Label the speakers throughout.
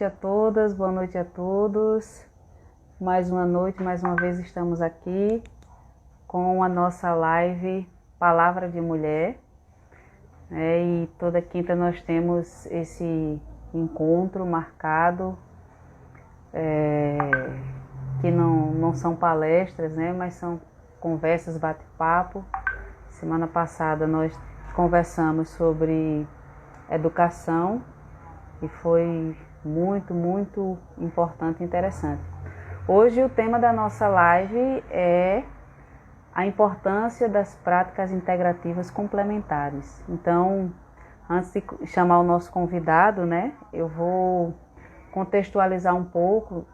Speaker 1: noite a todas, boa noite a todos. Mais uma noite, mais uma vez estamos aqui com a nossa live Palavra de Mulher. E toda quinta nós temos esse encontro marcado, que não são palestras, né, mas são conversas, bate-papo. Semana passada nós conversamos sobre educação e foi muito importante e interessante. Hoje o tema da nossa live é a importância das práticas integrativas complementares. Então, antes de chamar o nosso convidado, né, eu vou contextualizar um pouco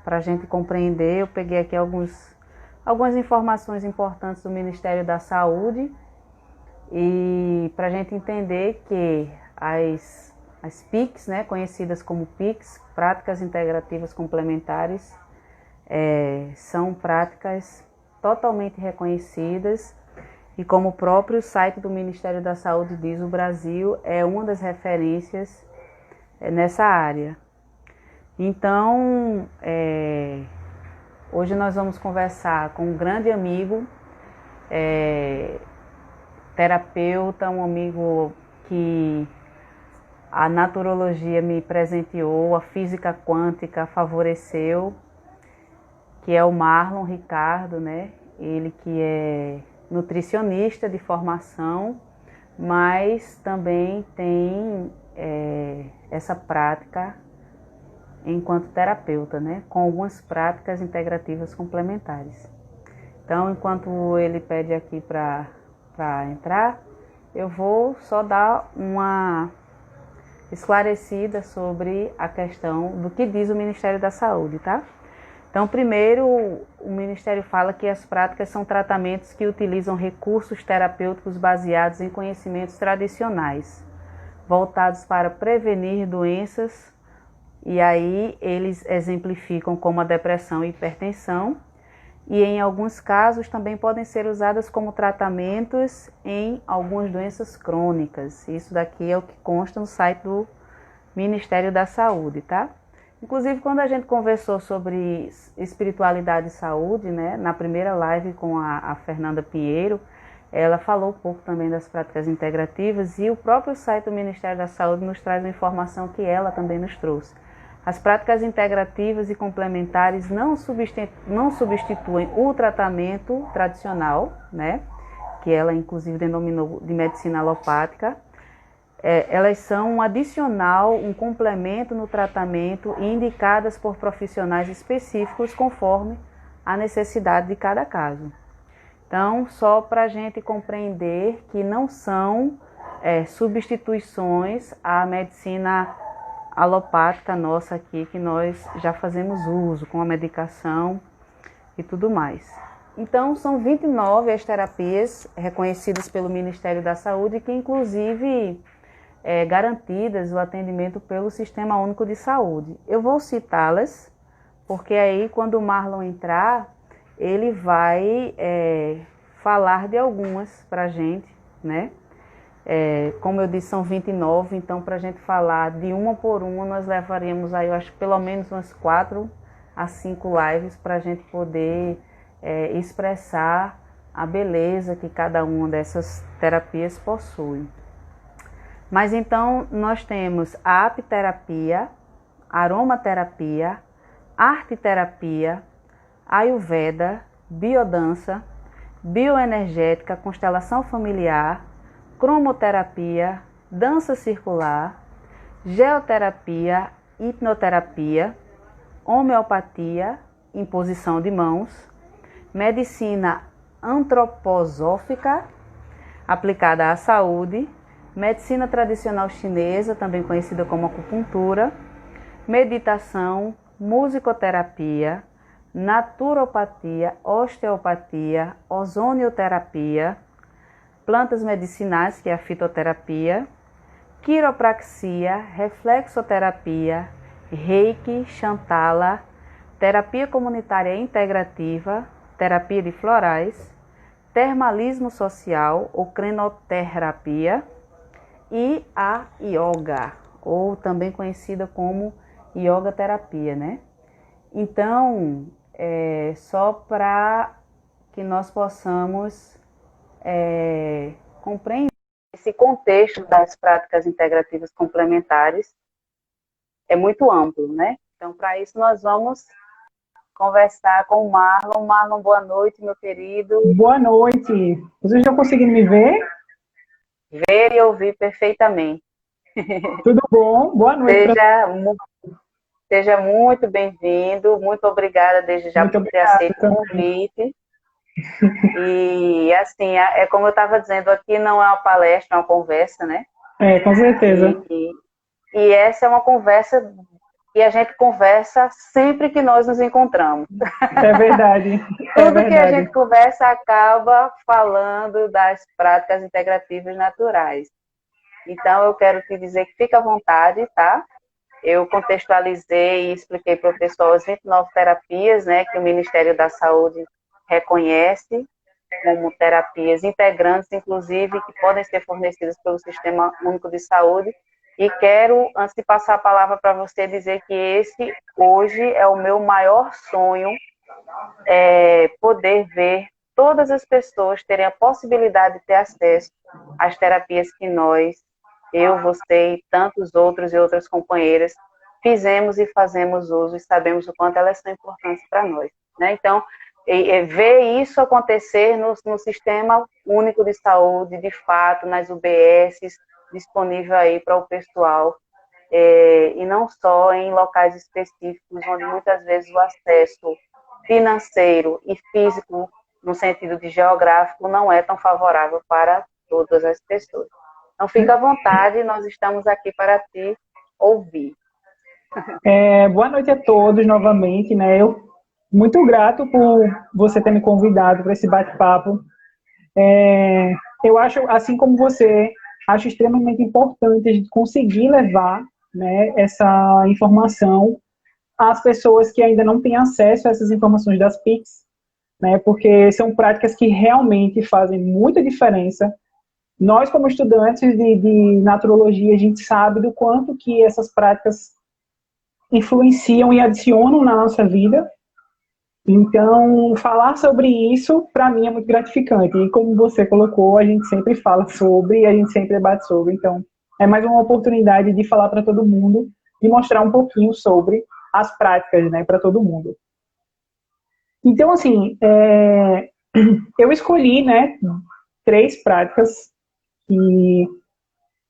Speaker 1: para a gente compreender. Eu peguei aqui algumas informações importantes do Ministério da Saúde e para a gente entender que as PICs, né, conhecidas como PICs, Práticas Integrativas Complementares, são práticas totalmente reconhecidas e, como o próprio site do Ministério da Saúde diz, o Brasil é uma das referências nessa área. Então, hoje nós vamos conversar com um grande amigo, terapeuta, um amigo que a naturologia me presenteou, a física quântica favoreceu, que é o Marlon Ricardo, né? Ele que é nutricionista de formação, mas também tem essa prática enquanto terapeuta, né? Com algumas práticas integrativas complementares. Então, enquanto ele pede aqui para entrar, eu vou só dar uma esclarecida sobre a questão do que diz o Ministério da Saúde, tá? Então, primeiro, o Ministério fala que as práticas são tratamentos que utilizam recursos terapêuticos baseados em conhecimentos tradicionais, voltados para prevenir doenças, e aí eles exemplificam como a depressão e hipertensão, e em alguns casos também podem ser usadas como tratamentos em algumas doenças crônicas. Isso daqui é o que consta no site do Ministério da Saúde, tá? Inclusive, quando a gente conversou sobre espiritualidade e saúde, né, na primeira live com a Fernanda Pinheiro, ela falou um pouco também das práticas integrativas e o próprio site do Ministério da Saúde nos traz uma informação que ela também nos trouxe. As práticas integrativas e complementares não substituem o tratamento tradicional, né, que ela inclusive denominou de medicina alopática. Elas são um adicional, um complemento no tratamento e indicadas por profissionais específicos conforme a necessidade de cada caso. Então, só para a gente compreender que não são substituições à medicina alopática nossa aqui, que nós já fazemos uso com a medicação e tudo mais. Então, são 29 as terapias reconhecidas pelo Ministério da Saúde, que inclusive garantidas o atendimento pelo Sistema Único de Saúde. Eu vou citá-las, porque aí quando o Marlon entrar, ele vai falar de algumas para a gente, né? Como eu disse, são 29, então para a gente falar de uma por uma, nós levaríamos aí, eu acho, pelo menos umas 4 a 5 lives para a gente poder expressar a beleza que cada uma dessas terapias possui. Mas então nós temos a apiterapia, aromaterapia, arteterapia, ayurveda, biodança, bioenergética, constelação familiar, cromoterapia, dança circular, geoterapia, hipnoterapia, homeopatia, imposição de mãos, medicina antroposófica aplicada à saúde, medicina tradicional chinesa, também conhecida como acupuntura, meditação, musicoterapia, naturopatia, osteopatia, ozonioterapia, plantas medicinais, que é a fitoterapia, quiropraxia, reflexoterapia, reiki, chantala, terapia comunitária integrativa, terapia de florais, termalismo social ou crenoterapia e a yoga, ou também conhecida como yoga terapia, né? Então, só para que nós possamos compreender esse contexto das práticas integrativas complementares, é muito amplo, né? Então, para isso, nós vamos conversar com o Marlon. Marlon, boa noite, meu querido.
Speaker 2: Boa noite. Vocês estão conseguindo me ver?
Speaker 1: Ver e ouvir perfeitamente.
Speaker 2: Tudo bom? Boa noite para
Speaker 1: Seja, seja muito bem-vindo. Muito obrigada desde já
Speaker 2: Muito
Speaker 1: por ter
Speaker 2: obrigado
Speaker 1: aceito o
Speaker 2: também.
Speaker 1: convite. E, assim, é como eu estava dizendo, aqui não é uma palestra, é uma conversa, né?
Speaker 2: Com certeza.
Speaker 1: E essa é uma conversa e a gente conversa sempre que nós nos encontramos.
Speaker 2: É verdade. É
Speaker 1: Tudo que a
Speaker 2: verdade.
Speaker 1: gente conversa acaba falando das práticas integrativas naturais. Então, eu quero te dizer que fica à vontade, tá? Eu contextualizei e expliquei para o pessoal as 29 terapias, né, que o Ministério da Saúde reconhece como terapias integrantes, inclusive, que podem ser fornecidas pelo Sistema Único de Saúde. E quero, antes de passar a palavra para você, dizer que esse, hoje, é o meu maior sonho, poder ver todas as pessoas terem a possibilidade de ter acesso às terapias que nós, eu, você e tantos outros e outras companheiras, fizemos e fazemos uso e sabemos o quanto elas são importantes para nós, né? Então, ver isso acontecer no Sistema Único de Saúde, de fato, nas UBSs, disponível aí para o pessoal, e não só em locais específicos, onde muitas vezes o acesso financeiro e físico, no sentido de geográfico, não é tão favorável para todas as pessoas. Então, fica à vontade, nós estamos aqui para te ouvir.
Speaker 2: Boa noite a todos novamente, né? Eu muito grato por você ter me convidado para esse bate-papo. Eu acho, assim como você, acho extremamente importante a gente conseguir levar, né, essa informação às pessoas que ainda não têm acesso a essas informações das PICs, né, porque são práticas que realmente fazem muita diferença. Nós, como estudantes de naturologia, a gente sabe do quanto que essas práticas influenciam e adicionam na nossa vida. Então, falar sobre isso, para mim, é muito gratificante. E como você colocou, a gente sempre fala sobre e a gente sempre debate sobre. Então, é mais uma oportunidade de falar para todo mundo e mostrar um pouquinho sobre as práticas, né, para todo mundo. Então, assim, eu escolhi, né, 3 práticas que,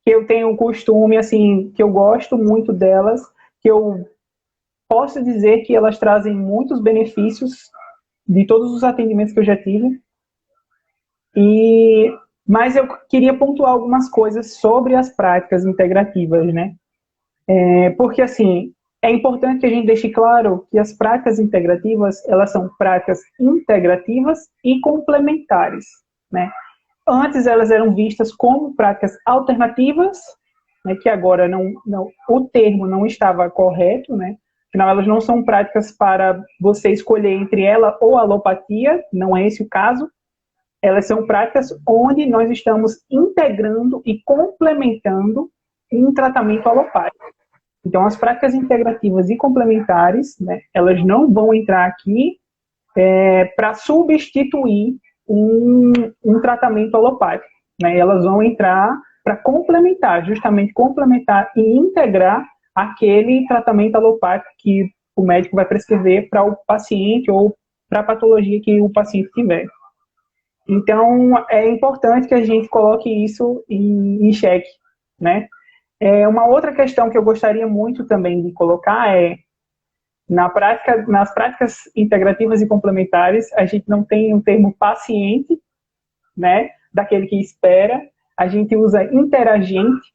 Speaker 2: que eu tenho um costume, assim, que eu gosto muito delas, que eu posso dizer que elas trazem muitos benefícios de todos os atendimentos que eu já tive. Mas eu queria pontuar algumas coisas sobre as práticas integrativas, né? Porque, assim, é importante que a gente deixe claro que as práticas integrativas, elas são práticas integrativas e complementares, né? Antes elas eram vistas como práticas alternativas, né, que agora o termo não estava correto, né? Afinal, elas não são práticas para você escolher entre ela ou a alopatia, não é esse o caso. Elas são práticas onde nós estamos integrando e complementando um tratamento alopático. Então, as práticas integrativas e complementares, né, elas não vão entrar aqui para substituir um tratamento alopático, né? Elas vão entrar para complementar, justamente complementar e integrar aquele tratamento alopático que o médico vai prescrever para o paciente ou para a patologia que o paciente tiver. Então, é importante que a gente coloque isso em xeque, né? Uma outra questão que eu gostaria muito também de colocar nas práticas integrativas e complementares, a gente não tem um termo paciente, né, daquele que espera, a gente usa interagente,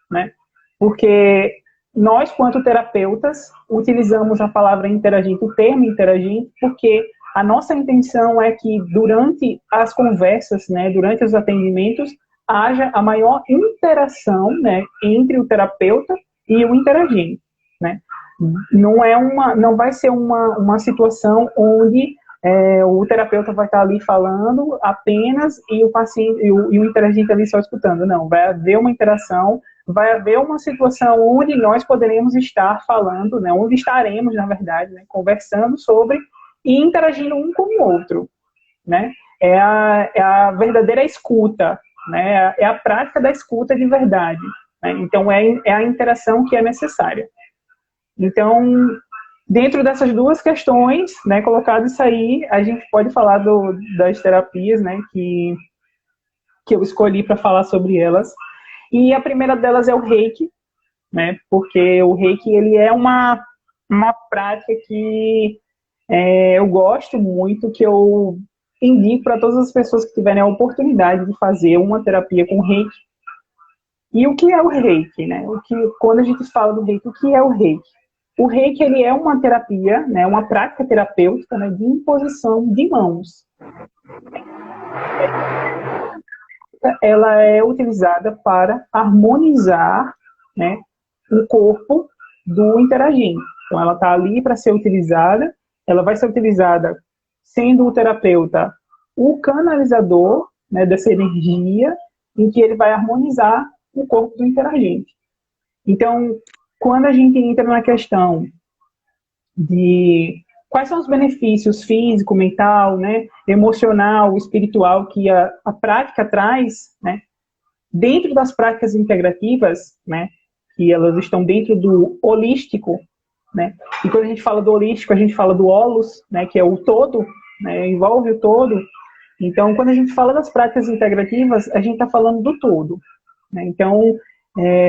Speaker 2: né, porque nós, quanto terapeutas, utilizamos a palavra interagente, o termo interagente, porque a nossa intenção é que durante as conversas, né, durante os atendimentos, haja a maior interação, né, entre o terapeuta e o interagente, né. Não vai ser uma situação onde o terapeuta vai estar ali falando apenas e o paciente e o interagente ali só escutando. Não, vai haver uma interação, vai haver uma situação onde nós poderemos estar falando, né, onde estaremos, na verdade, né, conversando sobre e interagindo um com o outro, né? É a verdadeira escuta, né? É a prática da escuta de verdade, né? Então, é a interação que é necessária. Então, dentro dessas duas questões, né, colocado isso aí, a gente pode falar das terapias, né, que eu escolhi para falar sobre elas. E a primeira delas é o Reiki, né, porque o Reiki ele é uma prática que eu gosto muito, que eu indico para todas as pessoas que tiverem a oportunidade de fazer uma terapia com Reiki. E o que é o Reiki, né? Quando a gente fala do Reiki, o que é o Reiki? O Reiki ele é uma terapia, né, uma prática terapêutica, né, de imposição de mãos. Ela é utilizada para harmonizar, né, o corpo do interagente. Então, ela está ali para ser utilizada, ela vai ser utilizada sendo o terapeuta o canalizador, né, dessa energia, em que ele vai harmonizar o corpo do interagente. Então, quando a gente entra na questão de quais são os benefícios físico, mental, né, emocional, espiritual que a prática traz, né, dentro das práticas integrativas, né, que elas estão dentro do holístico, né, e quando a gente fala do holístico, a gente fala do holos, né, que é o todo, né, envolve o todo. Então, quando a gente fala das práticas integrativas, a gente está falando do todo, né? Então,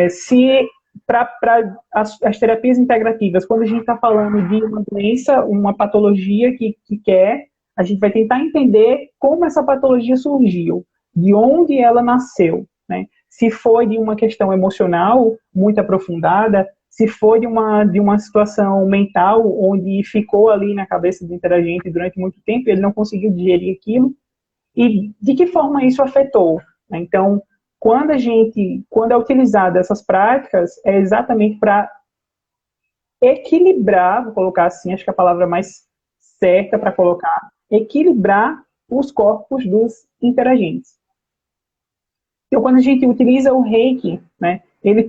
Speaker 2: se para as terapias integrativas, quando a gente está falando de uma doença, uma patologia que quer, a gente vai tentar entender como essa patologia surgiu, de onde ela nasceu, né? Se foi de uma questão emocional muito aprofundada, se foi de uma situação mental, onde ficou ali na cabeça do interagente durante muito tempo, ele não conseguiu digerir aquilo, e de que forma isso afetou, né? Então, quando é utilizada essas práticas, é exatamente para equilibrar, vou colocar assim, acho que a palavra mais certa para colocar, equilibrar os corpos dos interagentes. Então, quando a gente utiliza o Reiki, né, ele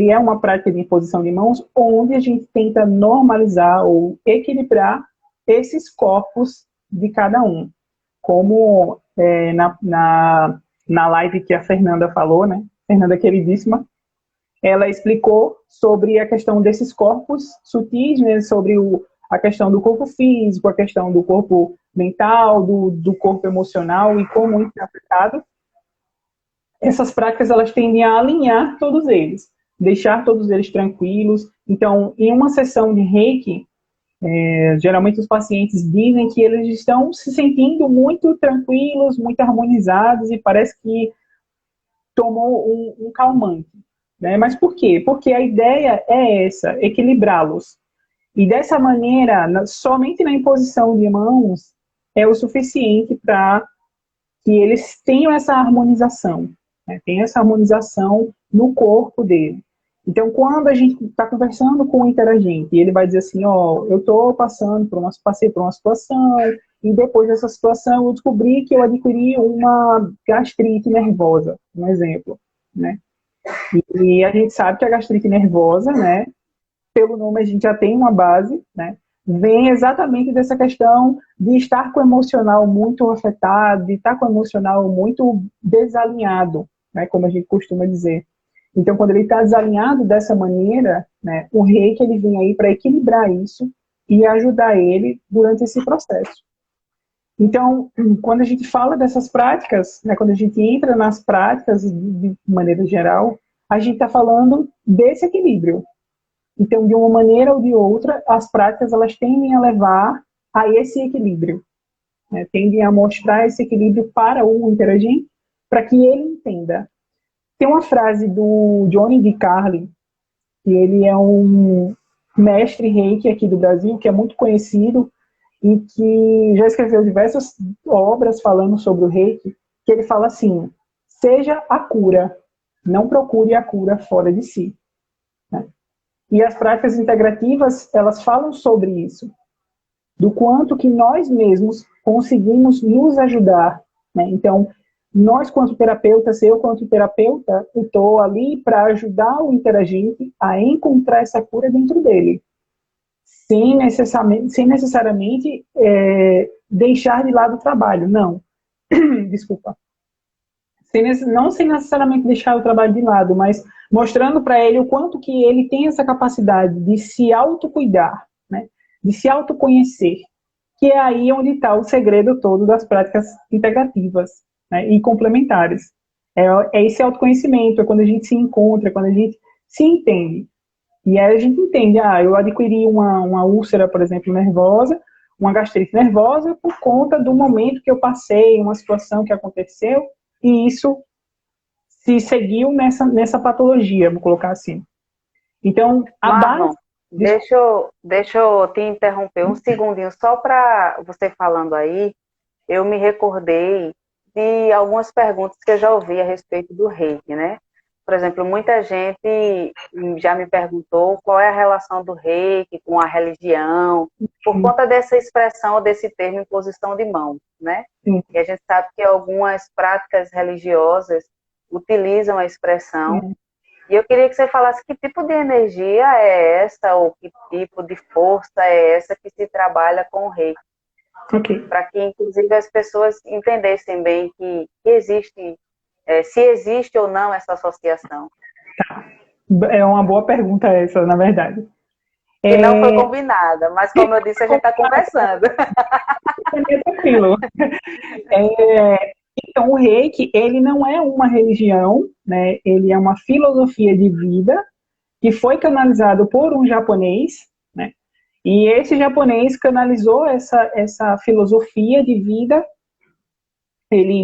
Speaker 2: é uma prática de imposição de mãos, onde a gente tenta normalizar ou equilibrar esses corpos de cada um. Como na live que a Fernanda falou, né? Fernanda queridíssima, ela explicou sobre a questão desses corpos sutis, né? Sobre a questão do corpo físico, a questão do corpo mental, do corpo emocional e como isso é afetado. Essas práticas, elas tendem a alinhar todos eles, deixar todos eles tranquilos. Então, em uma sessão de Reiki, geralmente os pacientes dizem que eles estão se sentindo muito tranquilos, muito harmonizados e parece que tomou um calmante, né? Mas por quê? Porque a ideia é essa, equilibrá-los. E dessa maneira, somente na imposição de mãos é o suficiente para que eles tenham essa harmonização, né? Tem essa harmonização no corpo dele. Então, quando a gente está conversando com o interagente, e ele vai dizer assim, eu estou passei por uma situação, e depois dessa situação eu descobri que eu adquiri uma gastrite nervosa, um exemplo, né? E a gente sabe que a gastrite nervosa, né, pelo nome a gente já tem uma base, né, vem exatamente dessa questão de estar com o emocional muito afetado, de estar com o emocional muito desalinhado, né, como a gente costuma dizer. Então, quando ele está desalinhado dessa maneira, né, o Reiki ele vem aí para equilibrar isso e ajudar ele durante esse processo. Então, quando a gente fala dessas práticas, né, quando a gente entra nas práticas de maneira geral, a gente está falando desse equilíbrio. Então, de uma maneira ou de outra, as práticas elas tendem a levar a esse equilíbrio, né, tendem a mostrar esse equilíbrio para o interagente, para que ele entenda. Tem uma frase do Johnny D. Carlin, que ele é um mestre reiki aqui do Brasil, que é muito conhecido e que já escreveu diversas obras falando sobre o reiki, que ele fala assim, seja a cura, não procure a cura fora de si, né? E as práticas integrativas, elas falam sobre isso, do quanto que nós mesmos conseguimos nos ajudar, né? Então, nós, quanto terapeutas, eu, quanto terapeuta, eu estou ali para ajudar o interagente a encontrar essa cura dentro dele, sem necessariamente deixar de lado o trabalho, não. Desculpa. Não sem necessariamente deixar o trabalho de lado, mas mostrando para ele o quanto que ele tem essa capacidade de se autocuidar, né? De se autoconhecer, que é aí onde está o segredo todo das práticas integrativas, né? E complementares. É esse autoconhecimento, é quando a gente se encontra, é quando a gente se entende. E aí a gente entende, eu adquiri uma úlcera, por exemplo, nervosa, uma gastrite nervosa por conta do momento que eu passei, uma situação que aconteceu, e isso se seguiu nessa patologia, vou colocar assim. Então, a
Speaker 1: Marlon,
Speaker 2: base...
Speaker 1: deixa eu te interromper um segundinho, só para você falando aí, eu me recordei de algumas perguntas que eu já ouvi a respeito do reiki, né? Por exemplo, muita gente já me perguntou qual é a relação do reiki com a religião, por conta dessa expressão, desse termo imposição de mão, né?
Speaker 2: Sim.
Speaker 1: E a gente sabe que algumas práticas religiosas utilizam a expressão.
Speaker 2: Sim.
Speaker 1: E eu queria que você falasse que tipo de energia é essa, ou que tipo de força é essa que se trabalha com o reiki.
Speaker 2: Ok.
Speaker 1: Para que, inclusive, as pessoas entendessem bem que existe, se existe ou não essa associação.
Speaker 2: É uma boa pergunta essa, na verdade.
Speaker 1: Que não foi combinada, mas como eu disse, a gente está conversando.
Speaker 2: É tranquilo. Então, o reiki, ele não é uma religião, né? Ele é uma filosofia de vida que foi canalizado por um japonês, né? E esse japonês canalizou essa filosofia de vida.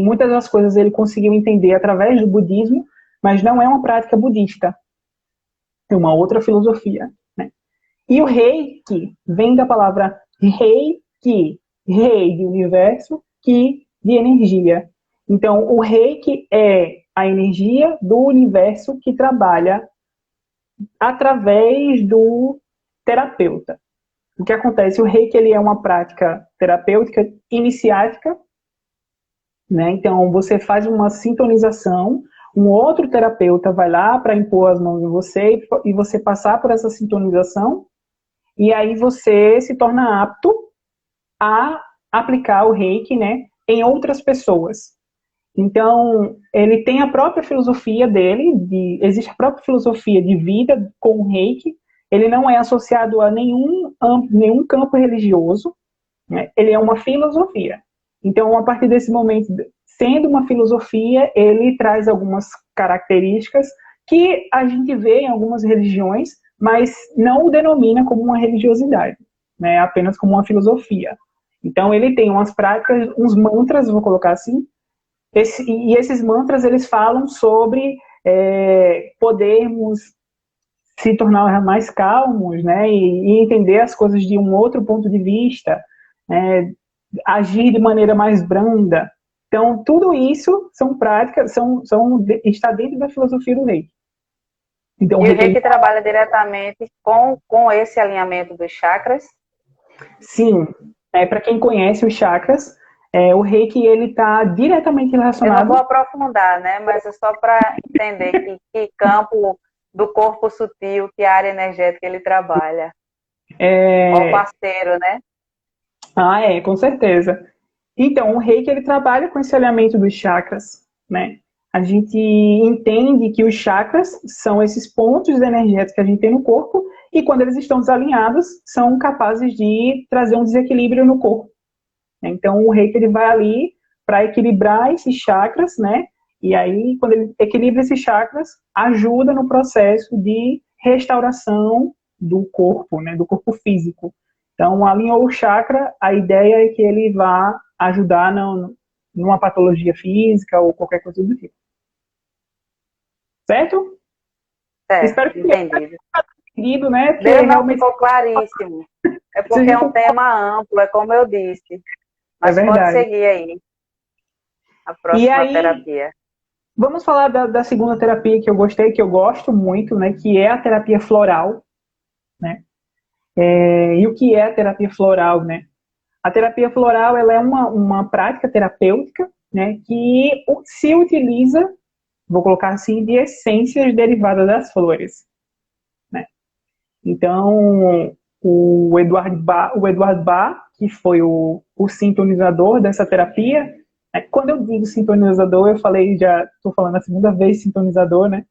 Speaker 2: Muitas das coisas ele conseguiu entender através do budismo, mas não é uma prática budista. É uma outra filosofia, né? E o reiki vem da palavra reiki, rei de universo, ki de energia. Então, o reiki é a energia do universo que trabalha através do terapeuta. O que acontece? O reiki ele é uma prática terapêutica iniciática, né? Então, você faz uma sintonização, um outro terapeuta vai lá para impor as mãos em você e você passar por essa sintonização, e aí você se torna apto a aplicar o reiki, né, em outras pessoas. Então, ele tem a própria filosofia dele, existe a própria filosofia de vida com o reiki, ele não é associado a nenhum campo religioso, né, ele é uma filosofia. Então, a partir desse momento, sendo uma filosofia, ele traz algumas características que a gente vê em algumas religiões, mas não o denomina como uma religiosidade, né, apenas como uma filosofia. Então, ele tem umas práticas, uns mantras, vou colocar assim, e esses mantras, eles falam sobre podermos se tornar mais calmos, né, e entender as coisas de um outro ponto de vista, né, agir de maneira mais branda. Então, tudo isso são práticas, está dentro da filosofia do reiki. Então,
Speaker 1: E o reiki trabalha diretamente com esse alinhamento dos chakras?
Speaker 2: Sim. Para quem conhece os chakras, o reiki ele está diretamente relacionado...
Speaker 1: Eu não vou aprofundar, né? Mas é só para entender que campo do corpo sutil, que área energética ele trabalha. Qual parceiro, né?
Speaker 2: Com certeza. Então, o reiki ele trabalha com esse alinhamento dos chakras, né? A gente entende que os chakras são esses pontos energéticos que a gente tem no corpo e quando eles estão desalinhados, são capazes de trazer um desequilíbrio no corpo. Então, o reiki ele vai ali para equilibrar esses chakras, né? E aí, quando ele equilibra esses chakras, ajuda no processo de restauração do corpo, né? Do corpo físico. Então, alinhou o chakra, a ideia é que ele vá ajudar numa patologia física ou qualquer coisa do tipo. Certo? Espero que tenha entendido, né?
Speaker 1: Porque realmente ficou claríssimo. É porque é um tema amplo, é como eu disse. Mas pode seguir aí. A próxima terapia.
Speaker 2: Vamos falar da segunda terapia que eu gostei, que eu gosto muito, né? Que é a terapia floral, né? E o que é a terapia floral, né? A terapia floral ela é uma prática terapêutica, né, que se utiliza, vou colocar assim, de essências derivadas das flores, né? Então, o Eduardo Bach, que foi o sintonizador dessa terapia, né? Quando eu digo sintonizador, eu falei, já estou falando a segunda vez sintonizador, né?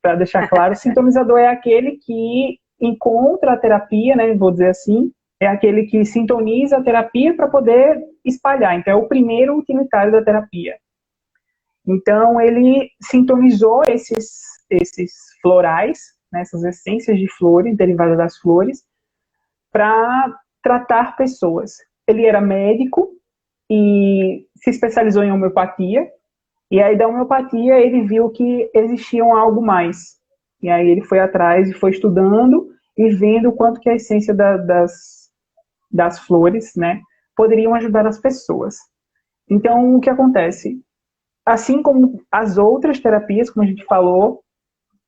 Speaker 2: Para deixar claro, o sintonizador é aquele que encontra a terapia, né? Vou dizer assim, é aquele que sintoniza a terapia para poder espalhar. Então, é o primeiro utilitário da terapia. Então, ele sintonizou esses florais, né, essas essências de flores, derivadas das flores, para tratar pessoas. Ele era médico e se especializou em homeopatia, e aí da homeopatia ele viu que existia algo mais. E aí ele foi atrás e foi estudando e vendo o quanto que a essência das flores, né, poderiam ajudar as pessoas. Então, o que acontece? Assim como as outras terapias, como a gente falou,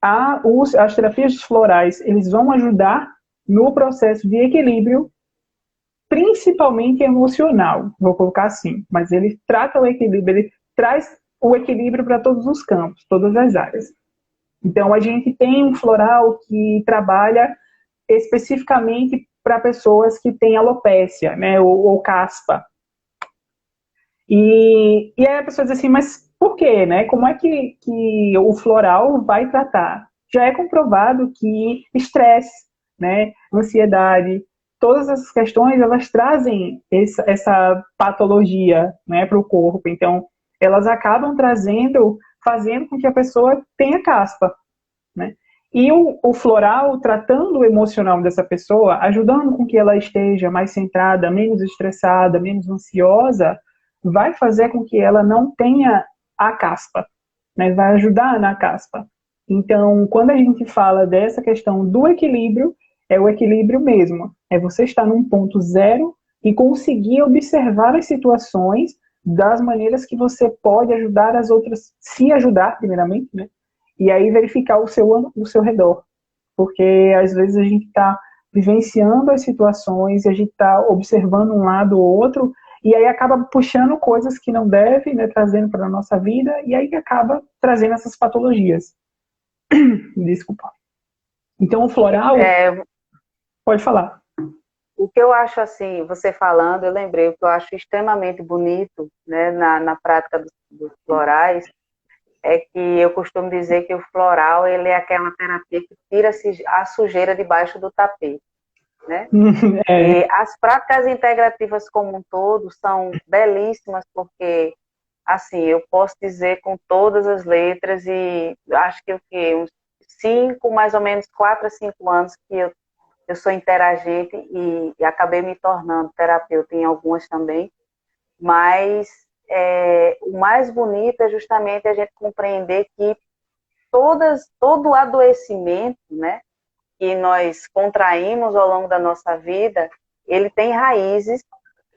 Speaker 2: as terapias florais, eles vão ajudar no processo de equilíbrio, principalmente emocional, vou colocar assim, mas ele trata o equilíbrio, ele traz o equilíbrio para todos os campos, todas as áreas. Então, a gente tem um floral que trabalha especificamente para pessoas que têm alopécia, né, ou caspa. E aí a pessoa diz assim, mas por quê, né? Como é que o floral vai tratar? Já é comprovado que estresse, né, ansiedade, todas essas questões, elas trazem essa patologia, né, para o corpo. Então, elas acabam fazendo com que a pessoa tenha caspa, né? E o floral, tratando o emocional dessa pessoa, ajudando com que ela esteja mais centrada, menos estressada, menos ansiosa, vai fazer com que ela não tenha a caspa, né? Vai ajudar na caspa. Então, quando a gente fala dessa questão do equilíbrio, é o equilíbrio mesmo. É você estar num ponto zero e conseguir observar as situações das maneiras que você pode ajudar as outras, se ajudar, primeiramente, né? E aí verificar o seu redor. Porque às vezes a gente está vivenciando as situações, a gente está observando um lado ou outro, e aí acaba puxando coisas que não deve, né, trazendo para a nossa vida, e aí acaba trazendo essas patologias. Desculpa. Então o floral, pode falar.
Speaker 1: O que eu acho assim, você falando, eu lembrei, o que eu acho extremamente bonito, né, na prática dos florais, é que eu costumo dizer que o floral, ele é aquela terapia que tira a sujeira debaixo do tapete, né? E as práticas integrativas como um todo são belíssimas, porque, assim, eu posso dizer com todas as letras, e acho que uns 5, mais ou menos 4 a 5 anos que eu sou interagente e acabei me tornando terapeuta em algumas também, mas o mais bonito é justamente a gente compreender que todo adoecimento, né, que nós contraímos ao longo da nossa vida, ele tem raízes,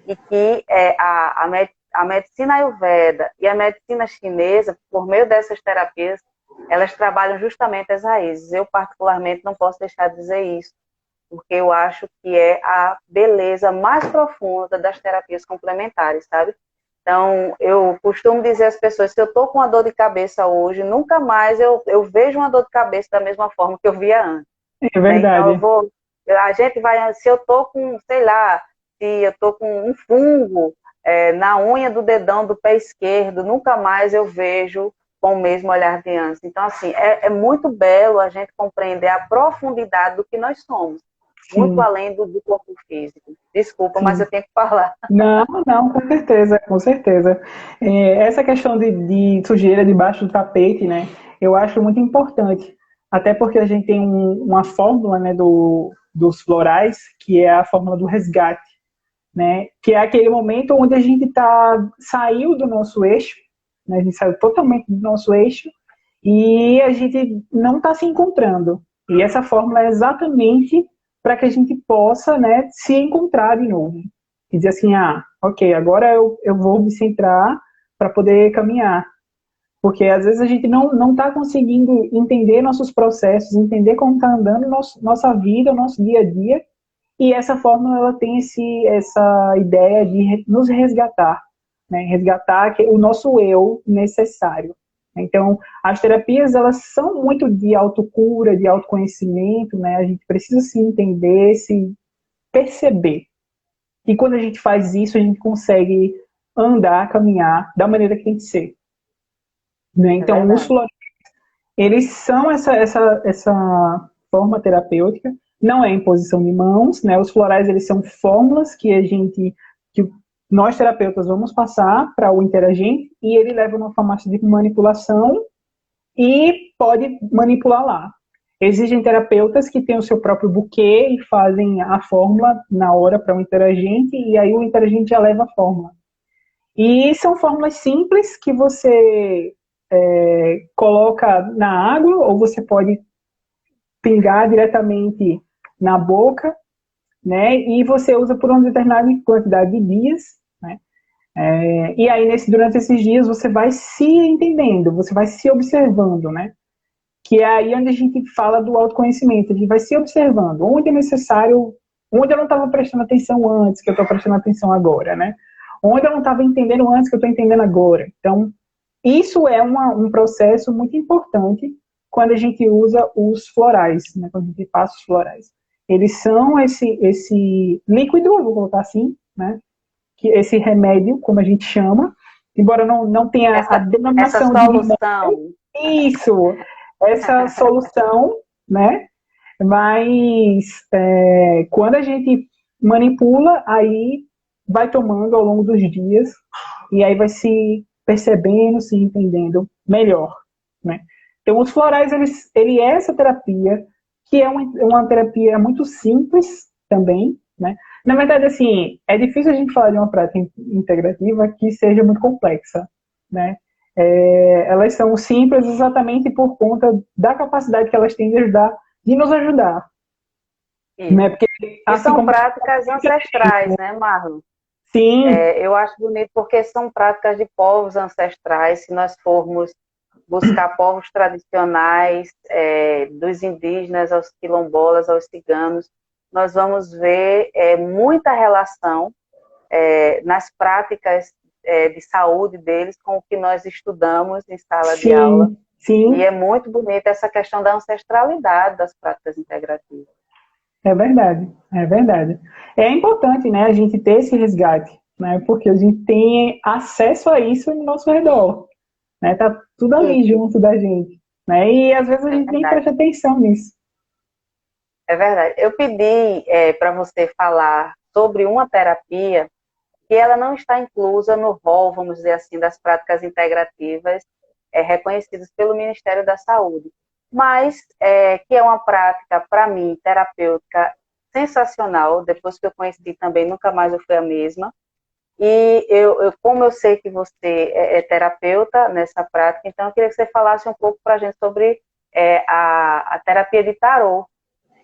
Speaker 1: e que a medicina ayurveda e a medicina chinesa, por meio dessas terapias, elas trabalham justamente as raízes. Eu, particularmente, não posso deixar de dizer isso, porque eu acho que é a beleza mais profunda das terapias complementares, sabe? Então, eu costumo dizer às pessoas, se eu estou com uma dor de cabeça hoje, nunca mais eu vejo uma dor de cabeça da mesma forma que eu via antes.
Speaker 2: É verdade.
Speaker 1: Então, a gente vai, se eu estou com, sei lá, se eu estou com um fungo na unha do dedão do pé esquerdo, nunca mais eu vejo com o mesmo olhar de antes. Então, assim, é muito belo a gente compreender a profundidade do que nós somos. Sim. Muito além do corpo físico. Desculpa, sim, mas eu tenho que falar.
Speaker 2: Não, com certeza, com certeza. Essa questão de sujeira debaixo do tapete, né, eu acho muito importante. Até porque a gente tem uma fórmula, né, dos florais, que é a fórmula do resgate, né, que é aquele momento onde a gente saiu do nosso eixo, né, a gente saiu totalmente do nosso eixo e a gente não está se encontrando. E essa fórmula é exatamente para que a gente possa, né, se encontrar de novo. E dizer assim, ok, agora eu vou me centrar para poder caminhar. Porque às vezes a gente não está conseguindo entender nossos processos, entender como está andando nossa vida, nosso dia a dia, e essa fórmula ela tem essa ideia de nos resgatar, né? Resgatar o nosso eu necessário. Então, as terapias, elas são muito de autocura, de autoconhecimento, né? A gente precisa se entender, se perceber. E quando a gente faz isso, a gente consegue andar, caminhar da maneira que tem que ser. Né? Então, os florais, eles são essa forma terapêutica, não é imposição de mãos, né? Os florais, eles são fórmulas que nós terapeutas vamos passar para o interagente e ele leva uma farmácia de manipulação e pode manipular lá. Existem terapeutas que têm o seu próprio buquê e fazem a fórmula na hora para o interagente e aí o interagente já leva a fórmula. E são fórmulas simples que você coloca na água ou você pode pingar diretamente na boca, né? E você usa por uma determinada quantidade de dias, né? E aí, durante esses dias, você vai se entendendo, você vai se observando, né? Que é aí onde a gente fala do autoconhecimento, a gente vai se observando, onde é necessário, onde eu não estava prestando atenção antes, que eu estou prestando atenção agora, né? Onde eu não estava entendendo antes, que eu estou entendendo agora. Então, isso é um processo muito importante quando a gente usa os florais, né? Quando a gente passa os florais. Eles são esse líquido, eu vou colocar assim, né? Que esse remédio, como a gente chama, embora não tenha a denominação
Speaker 1: essa solução.
Speaker 2: De remédio, isso, essa solução, né? Mas quando a gente manipula, aí vai tomando ao longo dos dias e aí vai se percebendo, se entendendo melhor, né? Então, os florais, ele é essa terapia, que é uma terapia muito simples também, né? Na verdade, assim, é difícil a gente falar de uma prática integrativa que seja muito complexa, né? Elas são simples exatamente por conta da capacidade que elas têm de nos ajudar. Né? Porque,
Speaker 1: assim, são práticas ancestrais, né, Marlon?
Speaker 2: Sim.
Speaker 1: Eu acho bonito porque são práticas de povos ancestrais. Se nós formos buscar povos tradicionais, dos indígenas aos quilombolas, aos ciganos, nós vamos ver muita relação nas práticas de saúde deles com o que nós estudamos em sala de aula.
Speaker 2: Sim.
Speaker 1: E é muito bonita essa questão da ancestralidade das práticas integrativas.
Speaker 2: É verdade, é verdade. É importante, né, a gente ter esse resgate, né, porque a gente tem acesso a isso no nosso redor, né, tá tudo ali junto da gente, né, e às vezes a gente nem presta atenção nisso.
Speaker 1: É verdade. Eu pedi para você falar sobre uma terapia que ela não está inclusa no rol, vamos dizer assim, das práticas integrativas reconhecidas pelo Ministério da Saúde, mas que é uma prática, para mim, terapêutica sensacional. Depois que eu conheci também, nunca mais eu fui a mesma. E como eu sei que você é terapeuta nessa prática, então eu queria que você falasse um pouco para a gente sobre a terapia de tarô,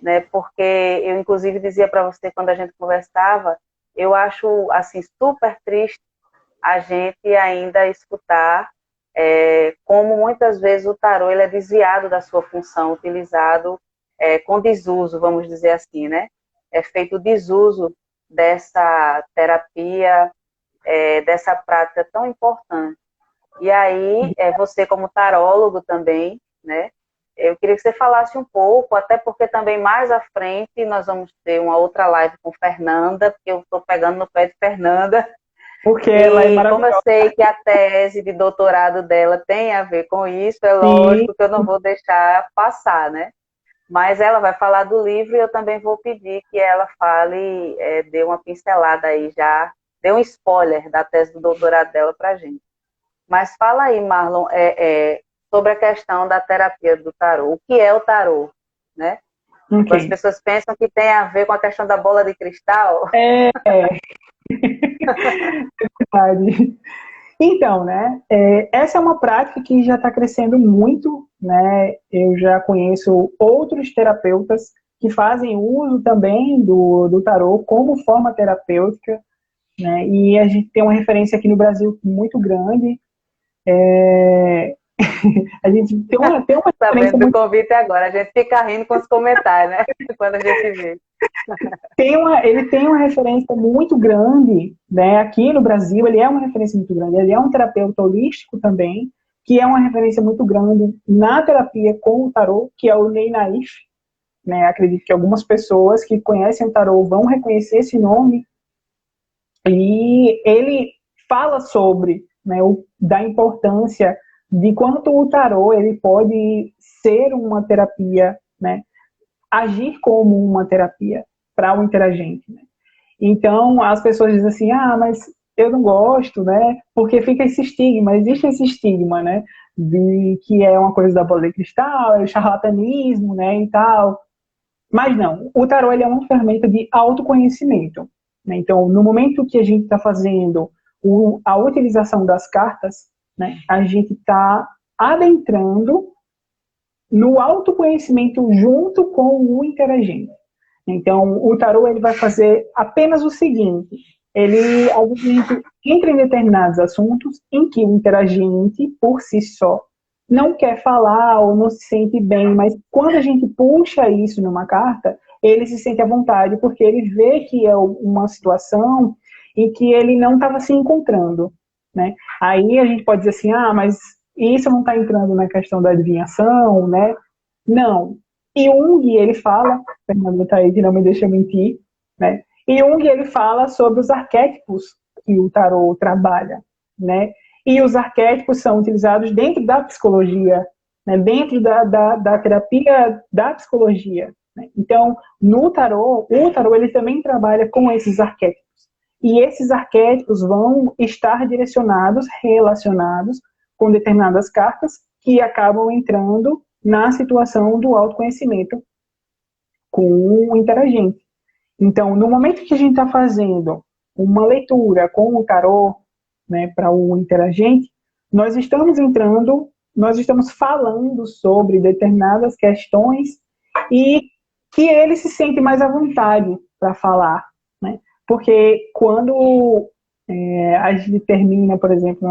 Speaker 1: né? Porque eu, inclusive, dizia para você quando a gente conversava, eu acho assim super triste a gente ainda escutar como muitas vezes o tarô ele é desviado da sua função, utilizado com desuso, vamos dizer assim, né? É feito desuso dessa terapia, dessa prática tão importante. E aí, você como tarólogo também, né? Eu queria que você falasse um pouco, até porque também mais à frente nós vamos ter uma outra live com Fernanda, porque eu estou pegando no pé de Fernanda.
Speaker 2: Porque ela é maravilhosa.
Speaker 1: Como eu sei que a tese de doutorado dela tem a ver com isso, é lógico que eu não vou deixar passar, né? Mas ela vai falar do livro e eu também vou pedir que ela fale, dê uma pincelada aí já, dê um spoiler da tese do doutorado dela para a gente. Mas fala aí, Marlon, sobre a questão da terapia do tarô. O que é o tarô, né? Okay. As pessoas pensam que tem a ver com a questão da bola de cristal.
Speaker 2: É verdade. Então, né, essa é uma prática que já está crescendo muito, né? Eu já conheço outros terapeutas que fazem uso também do tarô como forma terapêutica, né? E a gente tem uma referência aqui no Brasil muito grande. A gente tem uma referência
Speaker 1: Sabendo do
Speaker 2: muito,
Speaker 1: convite agora, a gente fica rindo com os comentários, né? Quando a gente vê.
Speaker 2: ele tem uma referência muito grande, né? Aqui no Brasil, ele é uma referência muito grande. Ele é um terapeuta holístico também, que é uma referência muito grande na terapia com o tarô, que é o Ney Naif, né? Acredito que algumas pessoas que conhecem o tarô vão reconhecer esse nome. E ele fala sobre, né, da importância de quanto o tarô ele pode ser uma terapia, né, agir como uma terapia para o interagente. Né? Então, as pessoas dizem assim, mas eu não gosto, né, porque fica esse estigma, existe esse estigma, né, de que é uma coisa da bola de cristal, é o charlatanismo, né, e tal. Mas não, o tarô ele é uma ferramenta de autoconhecimento. Né? Então, no momento que a gente está fazendo a utilização das cartas, né, a gente está adentrando no autoconhecimento junto com o interagente. Então, o tarô ele vai fazer apenas o seguinte: a gente entra em determinados assuntos em que o interagente, por si só, não quer falar ou não se sente bem, mas quando a gente puxa isso numa carta, ele se sente à vontade, porque ele vê que é uma situação em que ele não estava se encontrando. Né? Aí a gente pode dizer assim, mas isso não está entrando na questão da adivinhação, né? Não. E Jung, ele fala, Fernando está aí que não me deixa mentir, né? E Jung, ele fala sobre os arquétipos que o tarô trabalha, né? E os arquétipos são utilizados dentro da psicologia, né? Dentro da terapia da psicologia. Né? Então, no tarô, o tarô ele também trabalha com esses arquétipos. E esses arquétipos vão estar direcionados, relacionados com determinadas cartas que acabam entrando na situação do autoconhecimento com o interagente. Então, no momento que a gente está fazendo uma leitura com o tarô, né, para o interagente, nós estamos entrando, nós estamos falando sobre determinadas questões e que ele se sente mais à vontade para falar, né? Porque quando a gente termina, por exemplo,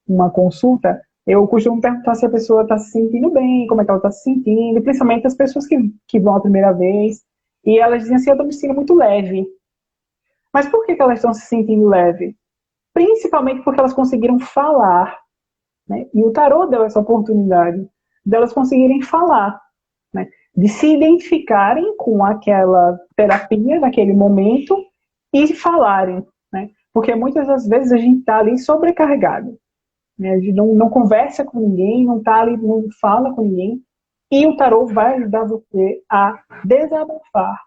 Speaker 2: uma consulta, eu costumo perguntar se a pessoa está se sentindo bem, como é que ela está se sentindo, principalmente as pessoas que vão a primeira vez, e elas dizem assim, eu estou me sentindo muito leve. Mas por que elas estão se sentindo leve? Principalmente porque elas conseguiram falar, né? E o tarô deu essa oportunidade delas conseguirem falar, né? De se identificarem com aquela terapia naquele momento e falarem, né? Porque muitas das vezes a gente está ali sobrecarregado, né? A gente não conversa com ninguém, não está ali, não fala com ninguém, e o tarô vai ajudar você a desabafar,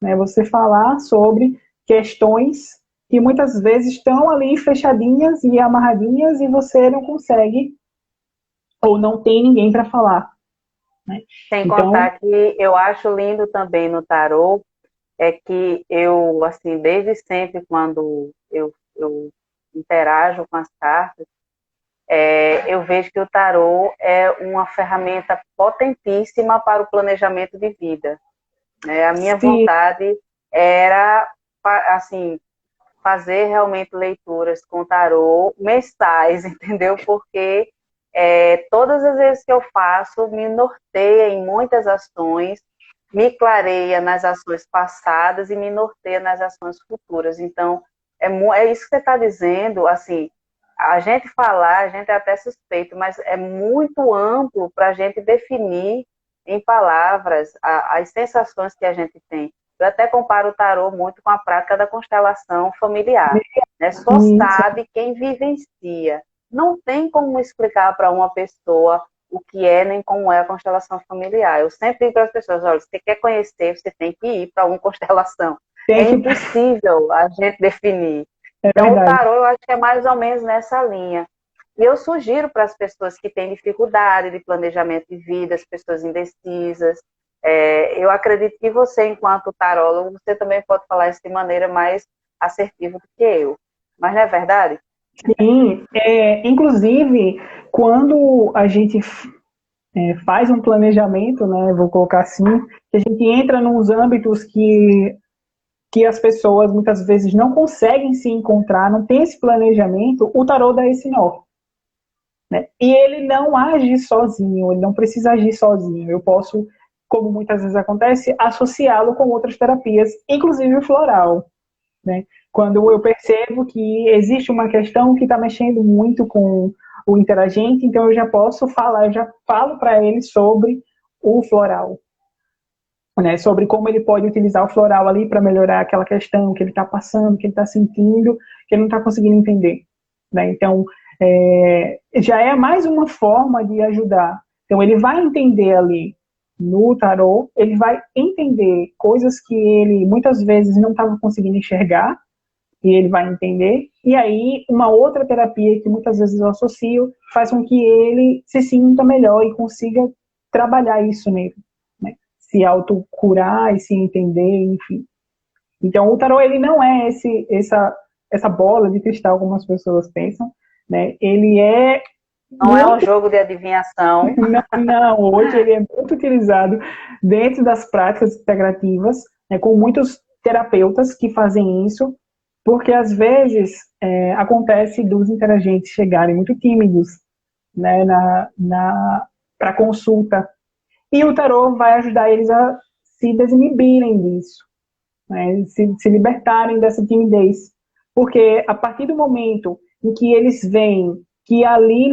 Speaker 2: né? Você falar sobre questões que muitas vezes estão ali fechadinhas e amarradinhas e você não consegue ou não tem ninguém para falar. Né?
Speaker 1: Sem
Speaker 2: Então,
Speaker 1: contar que eu acho lindo também no tarô, é que eu, assim, desde sempre, quando eu interajo com as cartas, eu vejo que o tarô é uma ferramenta potentíssima para o planejamento de vida. Né? A minha
Speaker 2: se
Speaker 1: vontade era, assim, fazer realmente leituras com tarô mensais, entendeu? Porque todas as vezes que eu faço, me norteia em muitas ações, me clareia nas ações passadas e me norteia nas ações futuras. Então, é isso que você está dizendo, assim, a gente falar, a gente é até suspeito, mas é muito amplo para a gente definir em palavras as sensações que a gente tem. Eu até comparo o tarô muito com a prática da constelação familiar. Né? Só sabe quem vivencia. Não tem como explicar para uma pessoa o que é nem como é a constelação familiar. Eu sempre digo para as pessoas, olha, se você quer conhecer, você tem que ir para uma constelação.
Speaker 2: tem
Speaker 1: É
Speaker 2: que.
Speaker 1: impossível a gente definir.
Speaker 2: É
Speaker 1: Então, o
Speaker 2: verdade.
Speaker 1: tarô eu acho que é mais ou menos nessa linha. E eu sugiro para as pessoas que têm dificuldade de planejamento de vida, as pessoas indecisas, eu acredito que você, enquanto tarólogo, você também pode falar isso de maneira mais assertiva do que eu. Mas não é verdade?
Speaker 2: Sim, inclusive, quando a gente faz um planejamento, né, vou colocar assim, que a gente entra nos âmbitos que as pessoas muitas vezes não conseguem se encontrar, não tem esse planejamento, o tarô dá esse norte. né? E ele não age sozinho, ele não precisa agir sozinho. Eu posso, como muitas vezes acontece, associá-lo com outras terapias, inclusive o floral, né? Quando eu percebo que existe uma questão que está mexendo muito com o interagente, então eu já posso falar, eu já falo para ele sobre o floral, né? Sobre como ele pode utilizar o floral ali para melhorar aquela questão que ele está passando, que ele está sentindo, que ele não está conseguindo entender, né? Então, já é mais uma forma de ajudar. Então, ele vai entender ali no tarô, ele vai entender coisas que ele muitas vezes não estava conseguindo enxergar, e ele vai entender. E aí, uma outra terapia que muitas vezes eu associo faz com que ele se sinta melhor e consiga trabalhar isso nele, né? Se autocurar e se entender, enfim. Então, o tarô, ele não é essa bola de cristal, como as pessoas pensam, né? Ele é
Speaker 1: Não é um
Speaker 2: muito...
Speaker 1: jogo de adivinhação.
Speaker 2: Não, não, hoje ele é muito utilizado dentro das práticas integrativas, né, com muitos terapeutas que fazem isso, porque às vezes acontece dos interagentes chegarem muito tímidos, né, para consulta, e o tarô vai ajudar eles a se desinibirem disso, né, se libertarem dessa timidez, porque a partir do momento em que eles veem que ali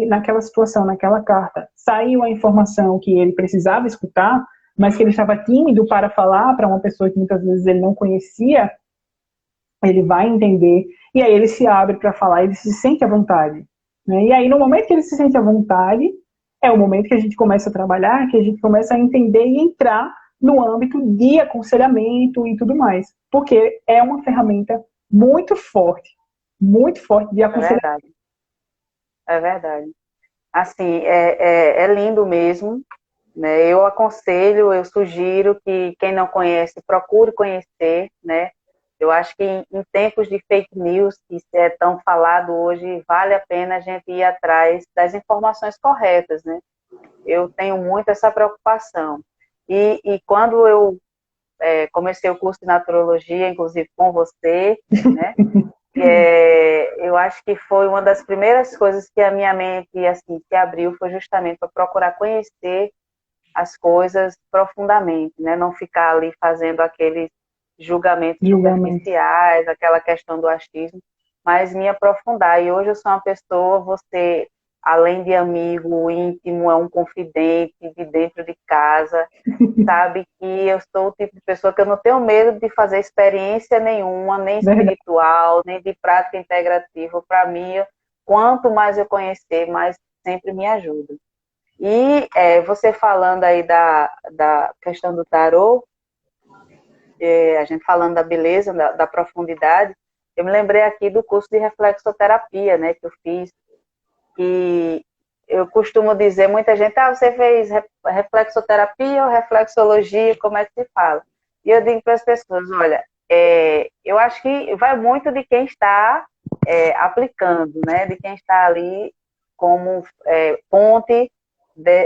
Speaker 2: naquela situação, naquela carta, saiu a informação que ele precisava escutar, mas que ele estava tímido para falar para uma pessoa que muitas vezes ele não conhecia, ele vai entender, e aí ele se abre para falar, ele se sente à vontade, né? E aí, no momento que ele se sente à vontade, é o momento que a gente começa a trabalhar, que a gente começa a entender e entrar no âmbito de aconselhamento e tudo mais, porque é uma ferramenta muito forte de
Speaker 1: É
Speaker 2: aconselhamento.
Speaker 1: verdade, é verdade. Assim, é lindo mesmo, né? Eu aconselho, eu sugiro que quem não conhece, procure conhecer, né? Eu acho que em tempos de fake news, que é tão falado hoje, vale a pena a gente ir atrás das informações corretas, né? Eu tenho muito essa preocupação. E quando eu comecei o curso de naturologia, inclusive com você, né? Eu acho que foi uma das primeiras coisas que a minha mente assim se abriu, foi justamente para procurar conhecer as coisas profundamente, né? Não ficar ali fazendo aqueles julgamentos
Speaker 2: Julgamento.
Speaker 1: superficiais, aquela questão do achismo, mas me aprofundar. E hoje eu sou uma pessoa, você, além de amigo íntimo, é um confidente de dentro de casa, sabe que eu sou o tipo de pessoa que eu não tenho medo de fazer experiência nenhuma, nem
Speaker 2: Verdade.
Speaker 1: espiritual, nem de prática integrativa. Para mim, quanto mais eu conhecer, mais sempre me ajuda. E você falando aí da questão do tarô, a gente falando da beleza, da profundidade, eu me lembrei aqui do curso de reflexoterapia, né, que eu fiz, e eu costumo dizer, muita gente, você fez reflexoterapia ou reflexologia, como é que se fala? E eu digo para as pessoas, olha, eu acho que vai muito de quem está aplicando, né, de quem está ali como ponte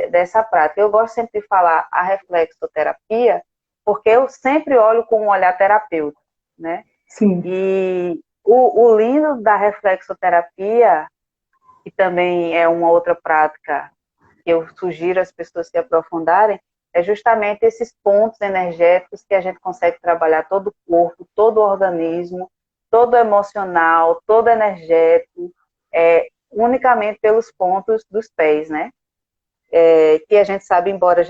Speaker 1: dessa prática. Eu gosto sempre de falar a reflexoterapia, porque eu sempre olho com um olhar terapêutico, né?
Speaker 2: Sim.
Speaker 1: E o lindo da reflexoterapia, que também é uma outra prática que eu sugiro às pessoas se aprofundarem, é justamente esses pontos energéticos que a gente consegue trabalhar todo o corpo, todo o organismo, todo o emocional, todo o energético, unicamente pelos pontos dos pés, né? Que a gente sabe, embora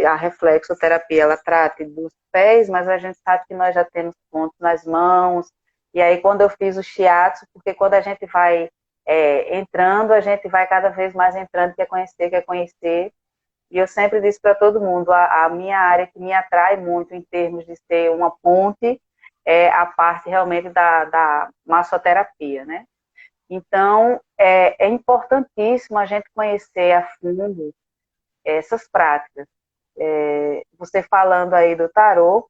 Speaker 1: a reflexoterapia ela trate dos pés, mas a gente sabe que nós já temos pontos nas mãos. E aí, quando eu fiz o shiatsu, porque quando a gente vai entrando, a gente vai cada vez mais entrando, quer conhecer, quer conhecer. E eu sempre disse para todo mundo, a minha área que me atrai muito em termos de ser uma ponte é a parte realmente da massoterapia, né? Então, é importantíssimo a gente conhecer a fundo essas práticas. Você falando aí do tarô,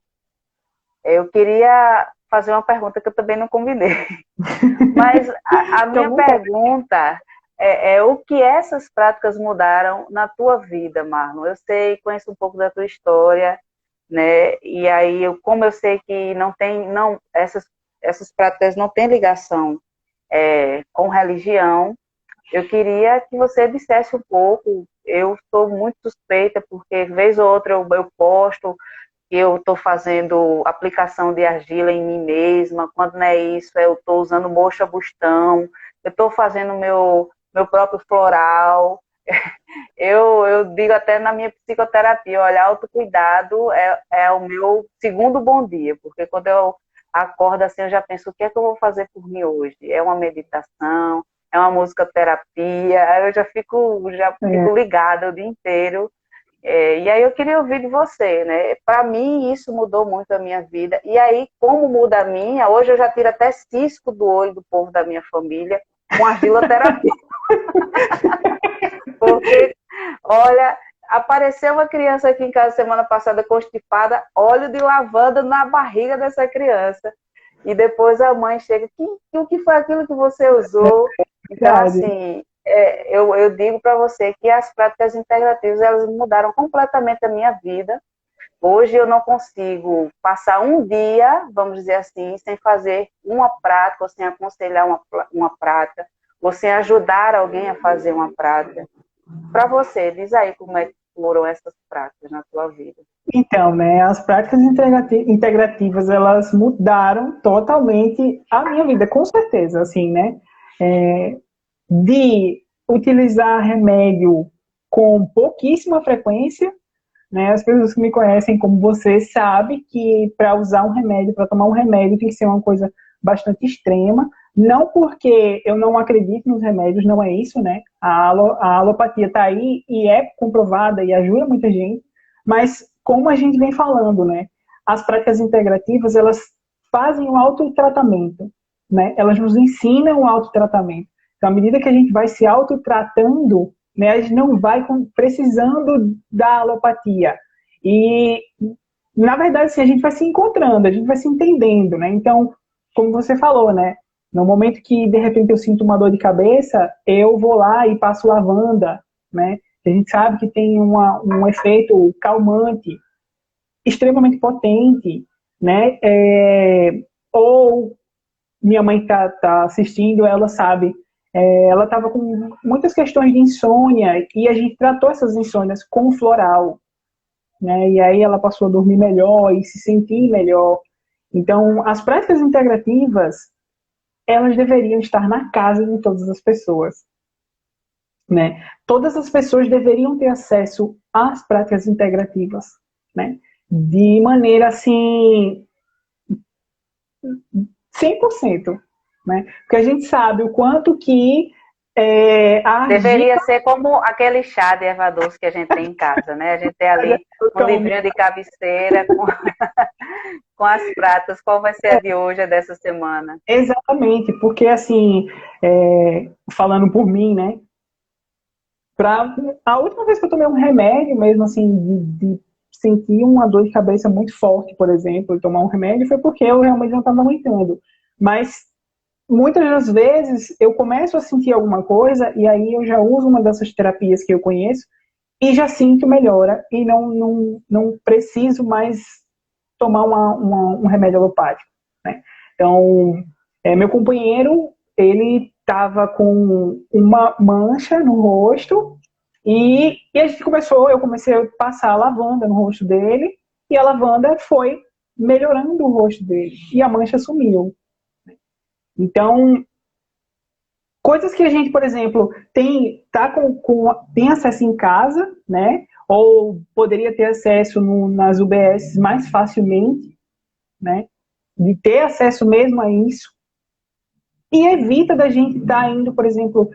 Speaker 1: eu queria fazer uma pergunta que eu também não combinei. Mas a minha
Speaker 2: Então,
Speaker 1: pergunta é o que essas práticas mudaram na tua vida, Marlon? Eu sei, conheço um pouco da tua história, né? E aí, como eu sei que essas práticas não têm ligação com religião, eu queria que você dissesse um pouco. Eu sou muito suspeita, porque vez ou outra eu posto que eu estou fazendo aplicação de argila em mim mesma. Quando não é isso, eu estou usando moxa bustão, eu estou fazendo meu próprio floral. Eu digo até na minha psicoterapia, olha, autocuidado é o meu segundo bom dia, porque quando eu acordo assim, eu já penso, o que é que eu vou fazer por mim hoje? É uma meditação, é uma musicoterapia, aí eu já fico
Speaker 2: É,
Speaker 1: ligada o dia inteiro. E aí eu queria ouvir de você, né? Para mim, isso mudou muito a minha vida. E aí, como muda a minha, hoje eu já tiro até cisco do olho do povo da minha família com argiloterapia. Porque, olha, apareceu uma criança aqui em casa semana passada constipada, óleo de lavanda na barriga dessa criança. E depois a mãe chega, o que foi aquilo que você usou? Então,
Speaker 2: verdade.
Speaker 1: assim, eu digo para você que as práticas integrativas, elas mudaram completamente a minha vida. Hoje eu não consigo passar um dia, vamos dizer assim, sem fazer uma prática, ou sem aconselhar uma prática, ou sem ajudar alguém a fazer uma prática. Para você, diz aí como é que foram essas práticas na tua vida.
Speaker 2: Então, né, as práticas integrativas, elas mudaram totalmente a minha vida, com certeza, assim, né? É, de utilizar remédio com pouquíssima frequência, né? As pessoas que me conhecem como você sabem que para usar um remédio, para tomar um remédio, tem que ser uma coisa bastante extrema. Não porque eu não acredito nos remédios, não é isso, né? A alopatia está aí e é comprovada e ajuda muita gente, mas como a gente vem falando, né? As práticas integrativas, elas fazem o autotratamento, né? Elas nos ensinam o autotratamento. Então, à medida que a gente vai se autotratando, né, a gente não vai precisando da alopatia. E, na verdade, assim, a gente vai se encontrando, a gente vai se entendendo, né? Então, como você falou, né? No momento que, de repente, eu sinto uma dor de cabeça, eu vou lá e passo lavanda, né? A gente sabe que tem um efeito calmante extremamente potente, né? Ou minha mãe tá assistindo, ela sabe, ela estava com muitas questões de insônia e a gente tratou essas insônias com floral, né? E aí ela passou a dormir melhor e se sentir melhor. Então, as práticas integrativas, elas deveriam estar na casa de todas as pessoas, né? Todas as pessoas deveriam ter acesso às práticas integrativas, né? De maneira assim 100%, né? Porque a gente sabe o quanto que a
Speaker 1: Deveria
Speaker 2: argila
Speaker 1: ser como aquele chá de erva doce que a gente tem em casa, né? A gente tem ali um livrinho de cabeceira com as pratas. Qual vai ser a de hoje, a dessa semana?
Speaker 2: exatamente, porque assim, falando por mim, né? A última vez que eu tomei um remédio, mesmo assim, de sentir uma dor de cabeça muito forte, por exemplo, e tomar um remédio, foi porque eu realmente não estava aguentando. Mas muitas das vezes eu começo a sentir alguma coisa e aí eu já uso uma dessas terapias que eu conheço e já sinto melhora e não preciso mais tomar um remédio alopático, né? Então, meu companheiro, ele estava com uma mancha no rosto e eu comecei a passar a lavanda no rosto dele e a lavanda foi melhorando o rosto dele e a mancha sumiu. Então, coisas que a gente, por exemplo, tem acesso em casa, né? Ou poderia ter acesso nas UBS mais facilmente, né? De ter acesso mesmo a isso. E evita da gente estar indo, por exemplo,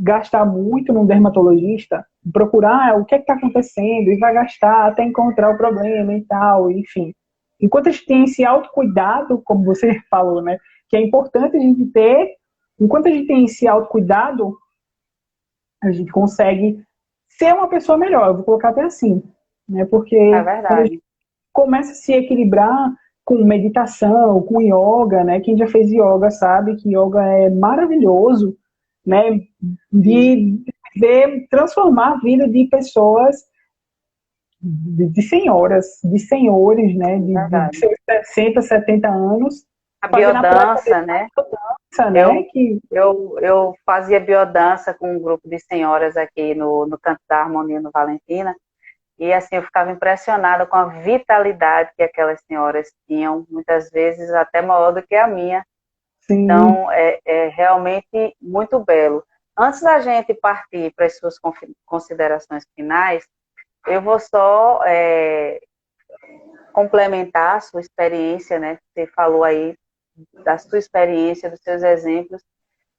Speaker 2: gastar muito num dermatologista, procurar o que está acontecendo e vai gastar até encontrar o problema e tal, enfim. Enquanto a gente tem esse autocuidado, como você falou, né? Que é importante a gente ter, enquanto a gente tem esse autocuidado, a gente consegue ser uma pessoa melhor. Eu vou colocar até assim, né?
Speaker 1: É
Speaker 2: Porque quando a gente
Speaker 1: verdade.
Speaker 2: começa a se equilibrar com meditação, com yoga, né? Quem já fez yoga sabe que yoga é maravilhoso, né? Transformar a vida de pessoas, de senhoras, de senhores, né?
Speaker 1: É
Speaker 2: De
Speaker 1: verdade.
Speaker 2: seus 60, 70 anos,
Speaker 1: A
Speaker 2: fazendo a prática
Speaker 1: biodança, né?
Speaker 2: né?
Speaker 1: Eu fazia biodança com um grupo de senhoras aqui no Canto da Harmonia, no Valentina, e assim eu ficava impressionada com a vitalidade que aquelas senhoras tinham, muitas vezes até maior do que a minha.
Speaker 2: Sim.
Speaker 1: Então, é realmente muito belo. Antes da gente partir para as suas considerações finais, eu vou só complementar a sua experiência, né? Você falou aí da sua experiência, dos seus exemplos.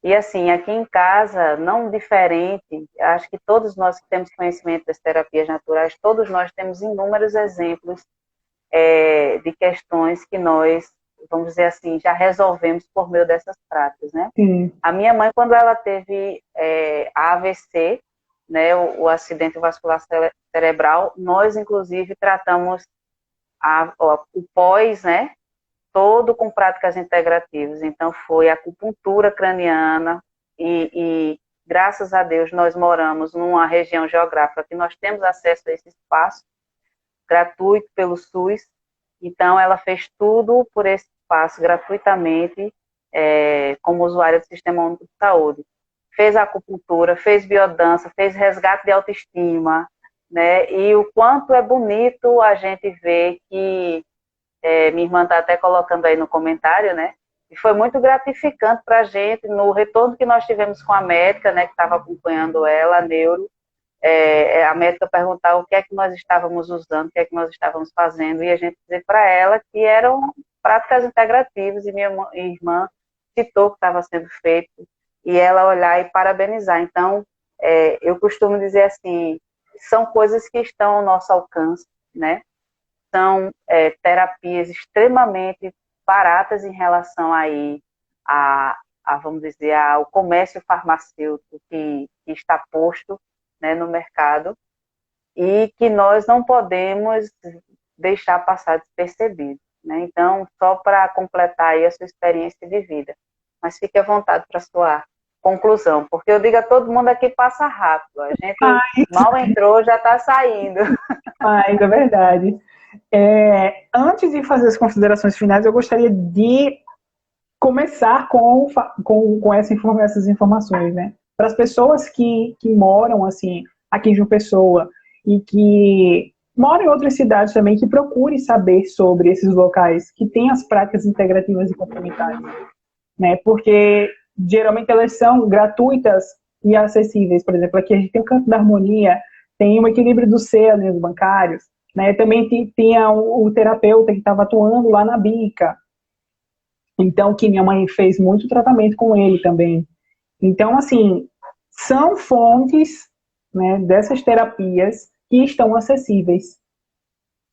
Speaker 1: E assim, aqui em casa, não diferente, acho que todos nós que temos conhecimento das terapias naturais, todos nós temos inúmeros exemplos de questões que nós, vamos dizer assim, já resolvemos por meio dessas práticas, né?
Speaker 2: Sim.
Speaker 1: A minha mãe, quando ela teve a AVC, né, o acidente vascular cerebral, nós, inclusive, tratamos o pós, né, todo com práticas integrativas. Então, foi acupuntura craniana graças a Deus, nós moramos numa região geográfica que nós temos acesso a esse espaço gratuito pelo SUS. Então, ela fez tudo por esse espaço gratuitamente, como usuária do Sistema Único de Saúde. Fez acupuntura, fez biodança, fez resgate de autoestima, né? E o quanto é bonito a gente ver que minha irmã está até colocando aí no comentário, né? E foi muito gratificante para a gente no retorno que nós tivemos com a médica, né, que estava acompanhando ela, a neuro. A médica perguntava o que é que nós estávamos usando, o que é que nós estávamos fazendo, e a gente dizer para ela que eram práticas integrativas, e minha irmã citou o que estava sendo feito, e ela olhar e parabenizar. Então, eu costumo dizer assim, são coisas que estão ao nosso alcance, né? São terapias extremamente baratas em relação aí vamos dizer, ao comércio farmacêutico que está posto, né, no mercado, e que nós não podemos deixar passar despercebido, né? Então, só para completar aí a sua experiência de vida, mas fique à vontade para a sua conclusão, porque eu digo a todo mundo aqui, passa rápido, a gente mal entrou, já está saindo.
Speaker 2: É verdade. Antes de fazer as considerações finais, eu gostaria de começar com essas informações, né? Para as pessoas que moram assim aqui em João Pessoa e que moram em outras cidades também, que procurem saber sobre esses locais que têm as práticas integrativas e complementares, né? Porque geralmente elas são gratuitas e acessíveis. Por exemplo, aqui a gente tem o Canto da Harmonia, tem o Equilíbrio do Ser ali nos bancários, né? Também tinha o terapeuta que estava atuando lá na Bica, então que minha mãe fez muito tratamento com ele também. Então, assim, são fontes, né, dessas terapias que estão acessíveis,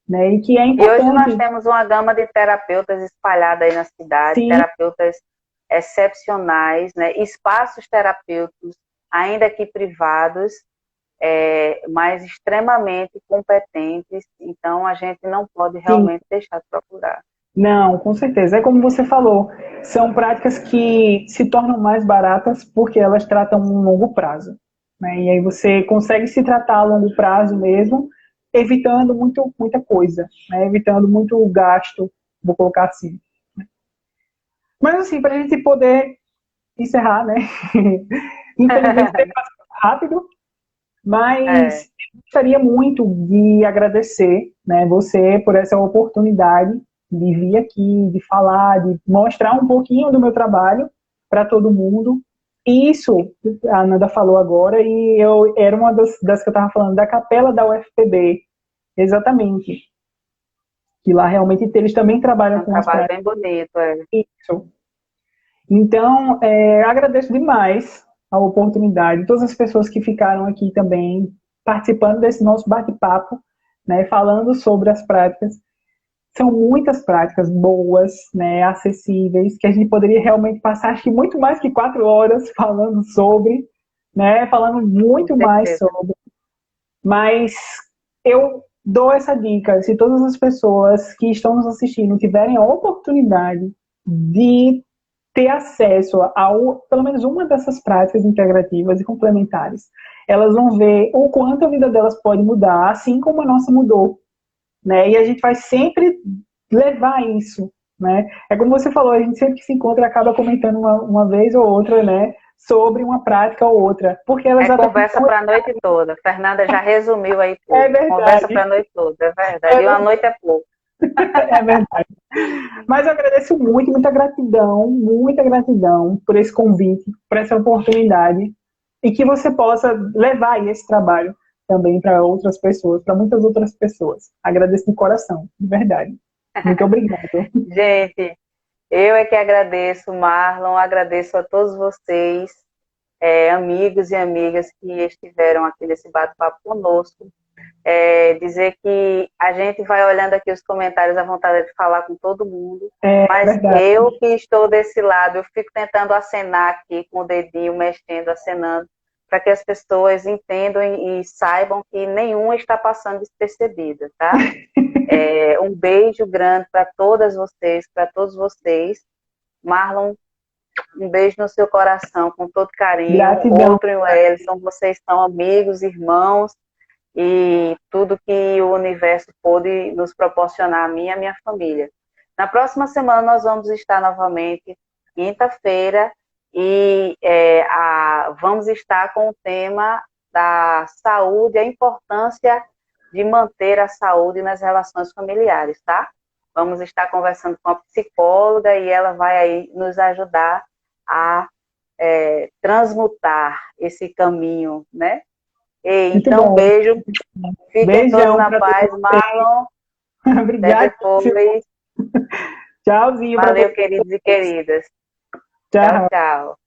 Speaker 2: né, e que é importante.
Speaker 1: E hoje nós temos uma gama de terapeutas espalhada aí na cidade, sim, terapeutas excepcionais, né, espaços terapêuticos, ainda que privados, mas extremamente competentes, então a gente não pode realmente, sim, deixar de procurar.
Speaker 2: Não, com certeza. É como você falou, são práticas que se tornam mais baratas porque elas tratam um longo prazo, né? E aí você consegue se tratar a longo prazo mesmo, evitando muita coisa, né? Evitando muito gasto, vou colocar assim. Mas assim, para a gente poder encerrar, né? Infelizmente tem que passar rápido, mas eu gostaria muito de agradecer, né, você por essa oportunidade de vir aqui, de falar, de mostrar um pouquinho do meu trabalho para todo mundo. Isso, a Nanda falou agora, e eu era uma das que eu estava falando, da capela da UFPB, exatamente. Que lá realmente eles também trabalham com
Speaker 1: um trabalho bem bonito,
Speaker 2: Isso. Então, agradeço demais a oportunidade, todas as pessoas que ficaram aqui também participando desse nosso bate-papo, né, falando sobre as práticas. São muitas práticas boas, né, acessíveis, que a gente poderia realmente passar, acho que muito mais que 4 horas falando sobre, né, falando muito mais sobre. Mas eu dou essa dica, se todas as pessoas que estão nos assistindo tiverem a oportunidade de ter acesso a pelo menos uma dessas práticas integrativas e complementares, elas vão ver o quanto a vida delas pode mudar, assim como a nossa mudou, né? E a gente vai sempre levar isso né? É como você falou, a gente sempre que se encontra acaba comentando uma vez ou outra, né, sobre uma prática ou outra, porque elas
Speaker 1: É conversa para a noite toda. Fernanda já resumiu aí tudo.
Speaker 2: É verdade.
Speaker 1: Conversa para a noite toda, é verdade. E uma noite é pouco.
Speaker 2: É verdade. Mas eu agradeço muito, muita gratidão por esse convite, por essa oportunidade, e que você possa levar esse trabalho também para outras pessoas, para muitas outras pessoas. Agradeço de coração, de verdade. Muito obrigado.
Speaker 1: Gente, eu é que agradeço, Marlon, agradeço a todos vocês, amigos e amigas que estiveram aqui nesse bate-papo conosco. Dizer que a gente vai olhando aqui os comentários, à vontade de falar com todo mundo, mas
Speaker 2: verdade.
Speaker 1: eu que estou desse lado, eu fico tentando acenar aqui com o dedinho, mexendo, acenando, para que as pessoas entendam e saibam que nenhuma está passando despercebida, tá? Um beijo grande para todas vocês, para todos vocês. Marlon, um beijo no seu coração, com todo carinho.
Speaker 2: Gratidão.
Speaker 1: Outro em Wellington, vocês são amigos, irmãos, e tudo que o universo pôde nos proporcionar, a mim e a minha família. Na próxima semana nós vamos estar novamente, quinta-feira, e vamos estar com o tema da saúde, a importância de manter a saúde nas relações familiares, tá? Vamos estar conversando com a psicóloga e ela vai aí nos ajudar a transmutar esse caminho, né? Então, beijo. Fiquem
Speaker 2: Beijão
Speaker 1: todos na paz. Marlon,
Speaker 2: obrigada.
Speaker 1: até depois.
Speaker 2: Tchauzinho.
Speaker 1: Valeu, queridos e queridas.
Speaker 2: Tchau.
Speaker 1: Tchau, tchau.